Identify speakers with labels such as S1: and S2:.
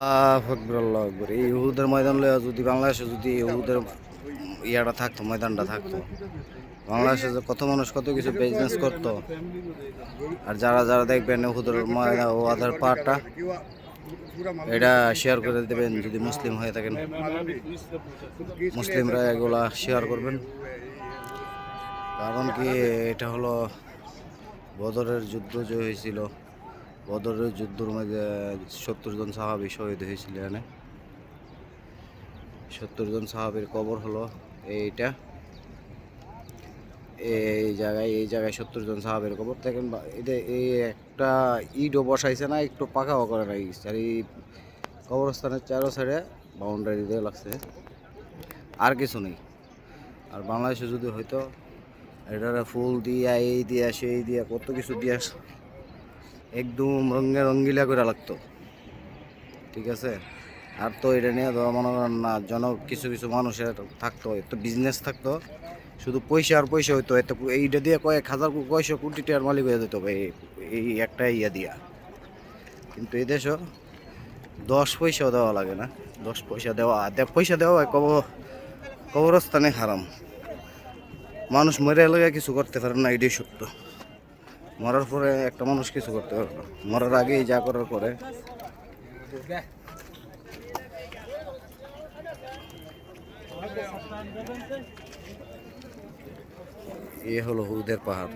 S1: আল্লাহু আকবার। এই উহুদের ময়দান লইয়া যদি বাংলাদেশে যদি উহুদের ইয়াটা থাকতো, ময়দানটা থাকতো, বাংলাদেশে যে কত মানুষ কত কিছু বিজনেস করতো। আর যারা যারা দেখবেন উহুদের ময়দান ও আধার পাহাড়টা, এটা শেয়ার করে দেবেন যদি মুসলিম হয়ে থাকেন। মুসলিমরা এগুলা শেয়ার করবেন, কারণ কি এটা হলো বদরের যুদ্ধ যে হয়েছিল। বদরের যুদ্ধের মধ্যে 70 জন সাহাবী শহীদ হয়েছিল। এখানে 70 জন সাহাবীর কবর হলো এইটা, এই জায়গায় 70 জন সাহাবীর কবর দেখেন। এই একটা ইটও বসাইছে না, একটু পাকাও করে নাই। আর এই কবরস্থানের চারো সাইডে বাউন্ডারি দিয়ে লাগছে, আর কিছু নেই। আর বাংলাদেশে যদি হয়তো এটারে ফুল দিয়া, এই দিয়া, সেই দিয়া, কত কিছু দিয়া একদম রঙে রঙ্গিলা করে লাগতো, ঠিক আছে। আর তো এটা নিয়ে ধর মনে করেন না, কিছু কিছু মানুষের থাকতো, এত বিজনেস থাকতো, শুধু পয়সা আর পয়সা হইতো। এত এইটা দিয়ে কয়েক হাজার কয়শো কোটি টাকার মালিক হয়ে যেত ভাই, এই একটা ইয়া দিয়া। কিন্তু এই দেশও 10 পয়সাও দেওয়া লাগে না। 10 পয়সা দেওয়া, পয়সা দেওয়া কবরস্থানে হারাম। মানুষ মরে এলাকায় কিছু করতে পারে না, এটাই সত্য। মরার পরে একটা মানুষ কিছু করতে পারে না, মরার আগেই যা করার করে। এ হলো হুদের পাহাড়।